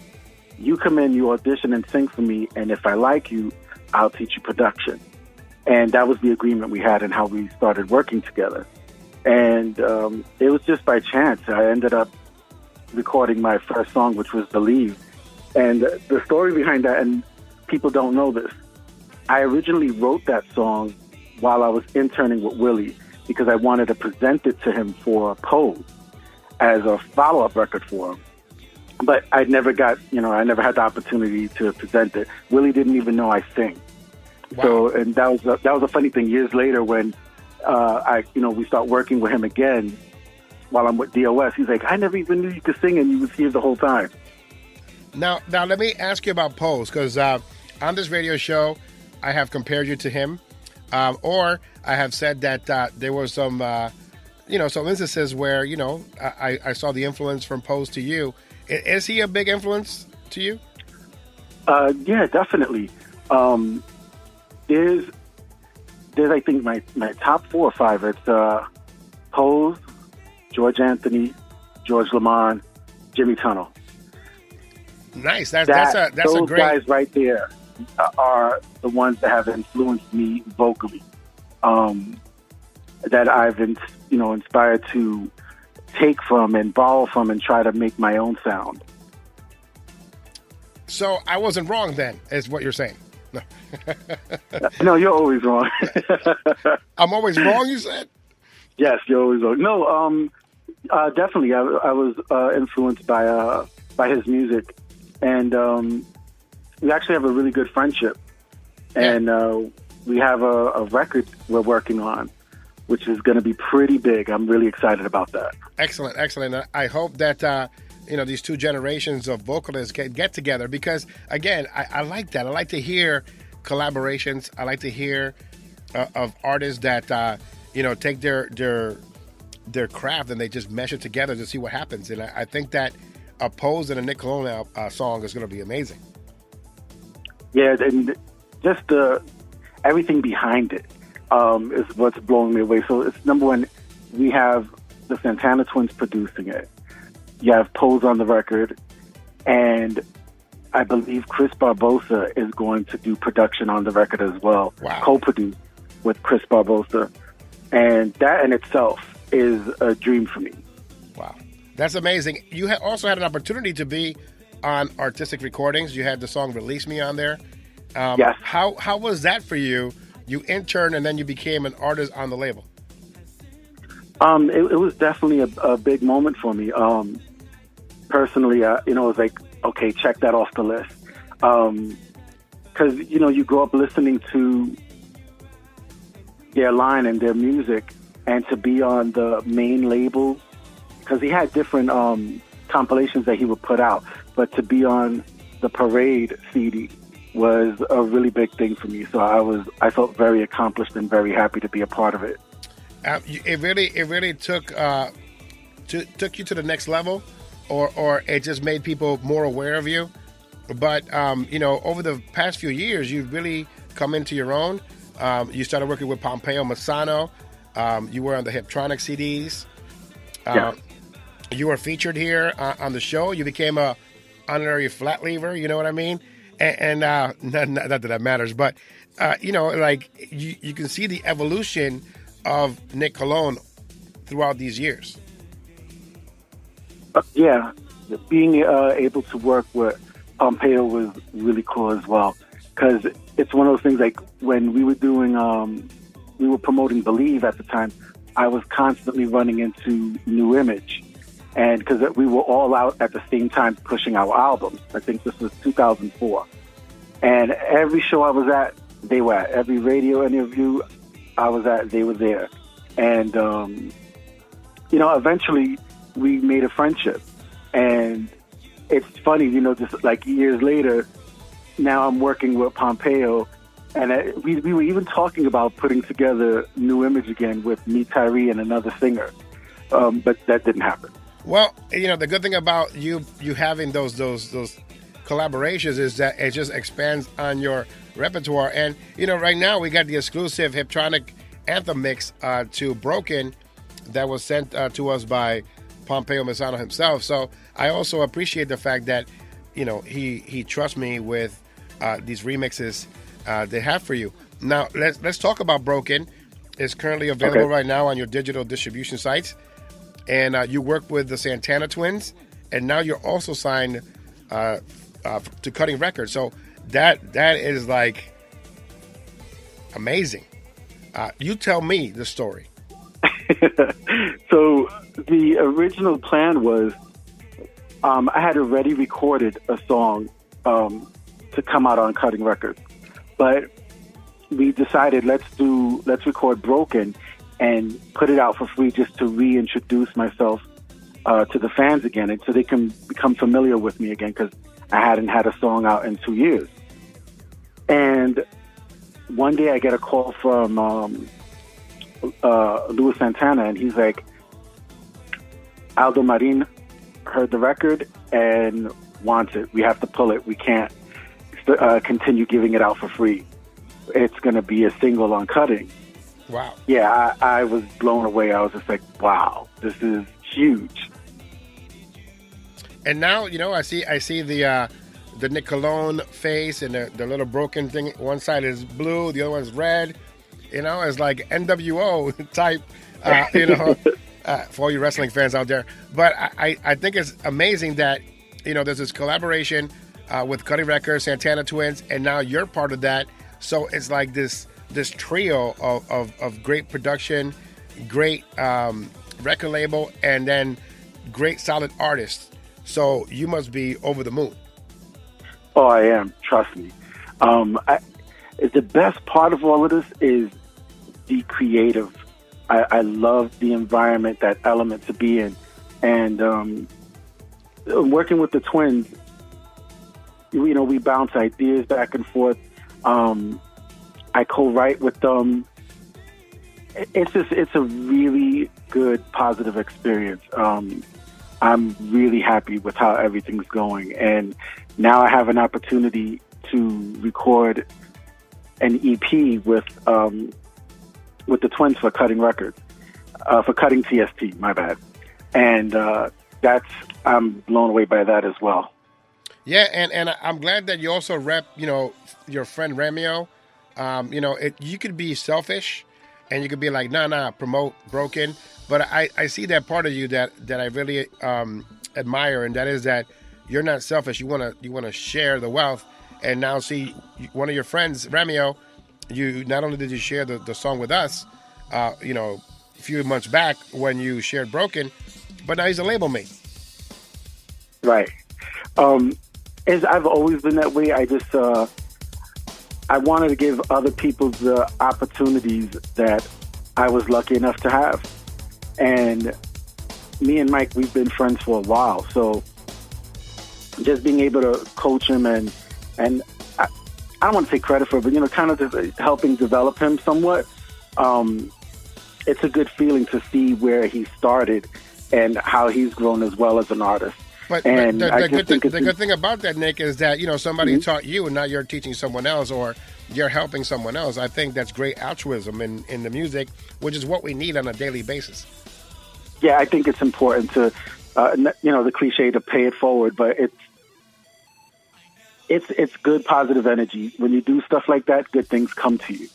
you come in, you audition and sing for me, and if I like you, I'll teach you production. And that was the agreement we had and how we started working together. And it was just by chance. I ended up recording my first song, which was Believe. And the story behind that, and people don't know this, I originally wrote that song while I was interning with Willie because I wanted to present it to him for Pose as a follow-up record for him. But I never had the opportunity to present it. Willie didn't even know I sing. Wow. So, and that was a funny thing. Years later, when we start working with him again, while I'm with DOS, he's like, I never even knew you could sing, and you was here the whole time. Now let me ask you about Pose, because on this radio show, I have compared you to him, or I have said that there were some instances where I saw the influence from Pose to you. Is he a big influence to you? Yeah, definitely. There's I think my top 4 or 5. It's Pose, George Anthony, George Lamond, Jimmy Tunnel. Nice. That's a great. Those guys right there are the ones that have influenced me vocally. That I've inspired to take from and borrow from and try to make my own sound. So I wasn't wrong then, is what you're saying. No, no, you're always wrong. I'm always wrong, you said? Yes, you're always wrong. No, definitely. I was influenced by his music. And we actually have a really good friendship. And we have a record we're working on, which is going to be pretty big. I'm really excited about that. Excellent. I hope that these two generations of vocalists get together because, again, I like that. I like to hear collaborations. I like to hear of artists that take their craft and they just mesh it together to see what happens. And I think that a Pose and a Nick Colon song is going to be amazing. Yeah, and just everything behind it is what's blowing me away. So it's number one, we have the Santana Twins producing it. You have Pose on the record, and I believe Chris Barbosa is going to do production on the record as well. Wow. Co-produced with Chris Barbosa. And that in itself is a dream for me. Wow. That's amazing. You also had an opportunity to be on artistic recordings. You had the song Release Me on there. Yes. How was that for you? You interned and then you became an artist on the label. It was definitely a big moment for me. Personally, it was like, okay, check that off the list. Because, you grow up listening to their line and their music, and to be on the main label, because he had different compilations that he would put out, but to be on the Parade CD was a really big thing for me. So I felt very accomplished and very happy to be a part of it. It really took you to the next level, or it just made people more aware of you. But over the past few years, you've really come into your own. You started working with Pompeo Massano. You were on the Hiptronic CDs. You were featured here on the show. You became a honorary flat lever. You know what I mean? And not that that matters, but you can see the evolution of Nick Colon throughout these years. Yeah, being able to work with Pompeo was really cool as well, because it's one of those things like when we were doing, we were promoting Believe at the time. I was constantly running into New Image. And because we were all out at the same time pushing our albums. I think this was 2004. And every show I was at, they were at. Every radio interview I was at, they were there. And, eventually we made a friendship. And it's funny, just like years later, now I'm working with Pompeo. And we were even talking about putting together New Image again with me, Tyree, and another singer. But that didn't happen. Well, the good thing about you having those collaborations is that it just expands on your repertoire. And, right now we got the exclusive Hiptronic anthem mix to Broken that was sent to us by Pompeo Massano himself. So I also appreciate the fact that, he trusts me with these remixes they have for you. Now, let's talk about Broken. It's currently available right now on your digital distribution sites. And you work with the Santana Twins, and now you're also signed to Cutting Records. So that is like amazing. You tell me the story. So the original plan was I had already recorded a song to come out on Cutting Records, but we decided let's record Broken and put it out for free just to reintroduce myself to the fans again, and so they can become familiar with me again, because I hadn't had a song out in 2 years. And one day I get a call from Louis Santana, and he's like, Aldo Marin heard the record and wants it. We have to pull it. We can't continue giving it out for free. It's going to be a single on Cutting. Wow. Yeah, I was blown away. I was just like, wow, this is huge. And now, I see the Nick Cologne face and the little broken thing. One side is blue, the other one is red. It's like NWO type, for all you wrestling fans out there. But I think it's amazing that, there's this collaboration with Cutting Records, Santana Twins, and now you're part of that. So it's like this trio of great production, great record label, and then great solid artists. So you must be over the moon. Oh, I am. Trust me. The best part of all of this is the creative. I love the environment, that element to be in. And working with the Twins, we bounce ideas back and forth. I co-write with them. It's a really good, positive experience. I'm really happy with how everything's going. And now I have an opportunity to record an EP with the Twins for Cutting Records, for Cutting TST, my bad. And I'm blown away by that as well. Yeah, and I'm glad that you also rep, your friend Remio. You could be selfish, and you could be like, nah, promote Broken. But I see that part of you that I really admire, and that is that you're not selfish. You wanna share the wealth. And now see one of your friends, Remio. You not only did you share the song with us, a few months back when you shared Broken, but now he's a label mate. Right. I've always been that way. I just I wanted to give other people the opportunities that I was lucky enough to have. And me and Mike, we've been friends for a while. So just being able to coach him and I don't want to take credit for it, but, kind of just helping develop him somewhat. It's a good feeling to see where he started and how he's grown as well as an artist. But the good thing about that, Nick, is that, somebody taught you and now you're teaching someone else, or you're helping someone else. I think that's great altruism in the music, which is what we need on a daily basis. Yeah, I think it's important to, the cliche to pay it forward, but it's good, positive energy. When you do stuff like that, good things come to you.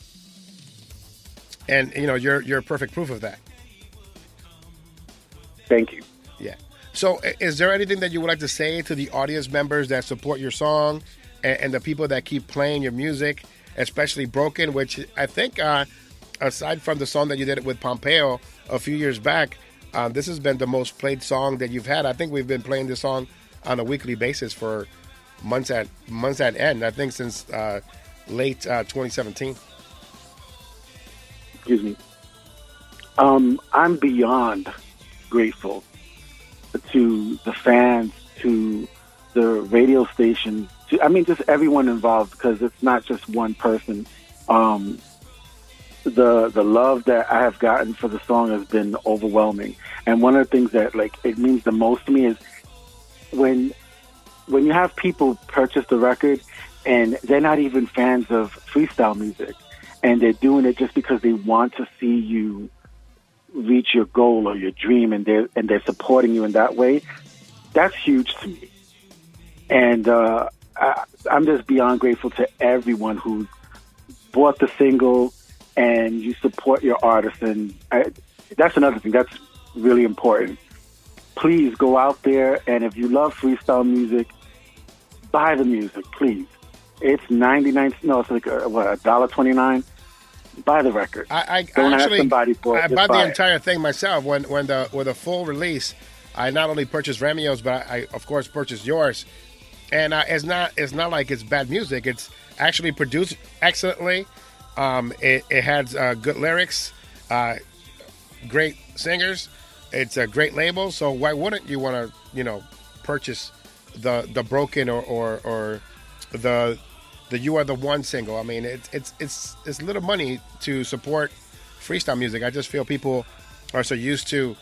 And, you're perfect proof of that. Thank you. Yeah. So is there anything that you would like to say to the audience members that support your song and the people that keep playing your music, especially Broken, which I think aside from the song that you did with Pompeo a few years back, this has been the most played song that you've had. I think we've been playing this song on a weekly basis for months at end. I think since late 2017. Excuse me. I'm beyond grateful to the fans, to the radio station, just everyone involved, because it's not just one person. The love that I have gotten for the song has been overwhelming. And one of the things that it means the most to me is when you have people purchase the record and they're not even fans of freestyle music, and they're doing it just because they want to see you reach your goal or your dream, and they're supporting you in that way. That's huge to me. And I'm just beyond grateful to everyone who bought the single and you support your artist. And that's another thing that's really important. Please go out there, and if you love freestyle music, buy the music, please. It's $1.29. Buy the record. I Don't ask somebody for it. I bought the entire thing myself. When the full release, I not only purchased Remio's, but I of course purchased yours. And it's not like it's bad music. It's actually produced excellently. It has good lyrics, great singers. It's a great label. So why wouldn't you want to purchase the Broken or the You Are the One single? I mean, it's little money to support freestyle music. I just feel people are so used to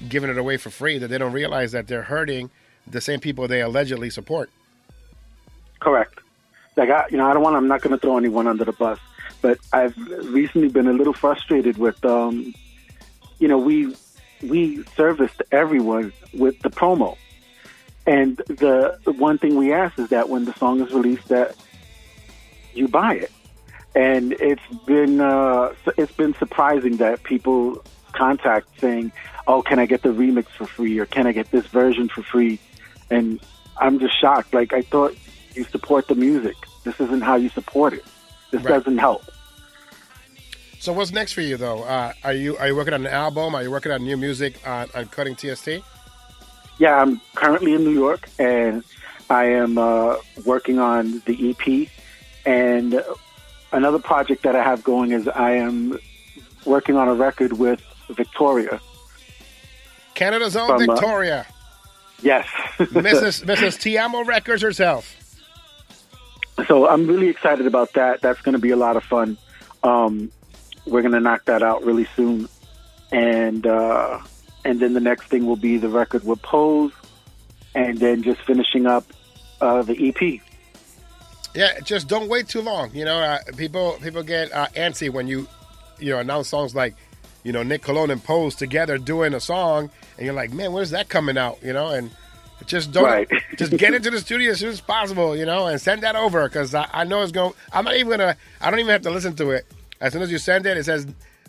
giving it away for free that they don't realize that they're hurting the same people they allegedly support. Correct. I'm not going to throw anyone under the bus, but I've recently been a little frustrated with, we serviced everyone with the promo. And the one thing we ask is that when the song is released, that you buy it. And it's been surprising that people contact saying, "Oh, can I get the remix for free?" or "Can I get this version for free?" And I'm just shocked. I thought you support the music. This isn't how you support it. This doesn't help. So what's next for you, though? Are you working on an album? Are you working on new music on Cutting TST? Yeah, I'm currently in New York, and I am working on the EP. And another project that I have going is I am working on a record with Victoria. Canada's own Victoria. Yes. Mrs. Tiamo Records herself. So I'm really excited about that. That's going to be a lot of fun. We're going to knock that out really soon. And then the next thing will be the record with Pose, and then just finishing up the EP. Yeah, just don't wait too long. People get antsy when you announce songs like, Nick Colon and Pose together doing a song, and you're like, man, when is that coming out? And just don't, just get into the studio as soon as possible, and send that over, because I know it's going. I don't even have to listen to it. As soon as you send it, it says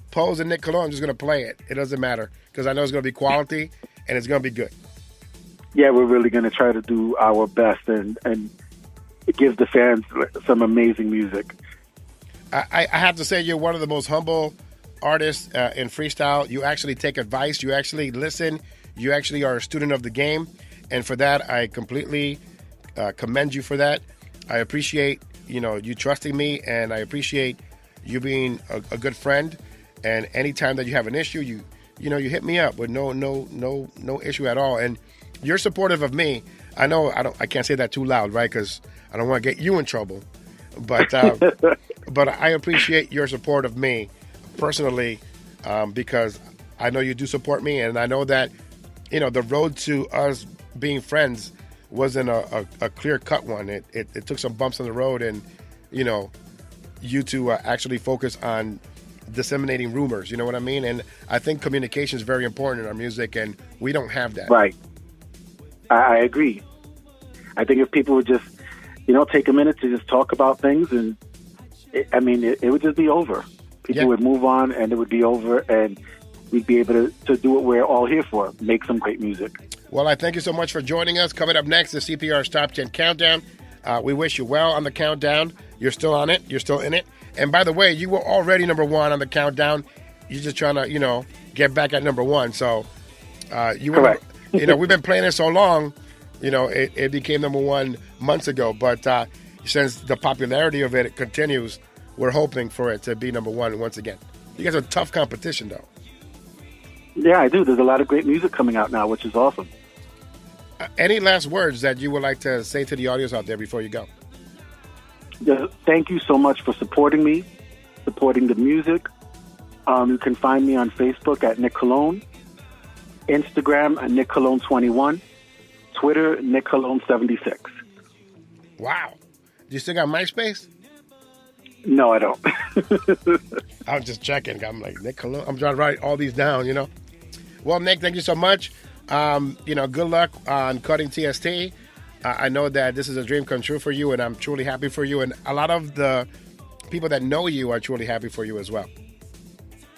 Pose and Nick Colon. I'm just going to play it. It doesn't matter, because I know it's going to be quality and it's going to be good. Yeah, we're really going to try to do our best and give the fans some amazing music. I have to say, you're one of the most humble artists in freestyle. You actually take advice. You actually listen. You actually are a student of the game. And for that, I completely commend you for that. I appreciate, you trusting me, and I appreciate you being a good friend. And anytime that you have an issue, you hit me up with no issue at all. And you're supportive of me. I know I can't say that too loud, right? Because I don't want to get you in trouble. But but I appreciate your support of me personally, because I know you do support me, and I know that the road to us being friends wasn't a clear-cut one. It took some bumps on the road, and you to actually focus on disseminating rumors. You know what I mean? And I think communication is very important in our music, and we don't have that. Right. I agree. I think if people would just, take a minute to just talk about things, and it would just be over. People would move on, and it would be over, and we'd be able to do what we're all here for, make some great music. Well, I thank you so much for joining us. Coming up next, the CPR's Top 10 Countdown. We wish you well on the countdown. You're still on it. You're still in it. And by the way, you were already number one on the countdown. You're just trying to, get back at number one. So you were, correct. We've been playing it so long, it became number one months ago. But since the popularity of it continues, we're hoping for it to be number one once again. You guys are tough competition, though. Yeah, I do. There's a lot of great music coming out now, which is awesome. Any last words that you would like to say to the audience out there before you go? Yeah, thank you so much for supporting me, supporting the music. You can find me on Facebook at Nick Cologne, Instagram at Nick Cologne 21, Twitter Nick Cologne 76. Wow. Do you still got MySpace? No, I don't. I was just checking. I'm like, Nick Cologne. I'm trying to write all these down, Well, Nick, thank you so much. Good luck on cutting TST. I know that this is a dream come true for you, and I'm truly happy for you. And a lot of the people that know you are truly happy for you as well.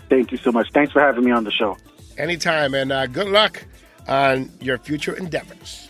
Thank you so much. Thanks for having me on the show. Anytime, and good luck on your future endeavors.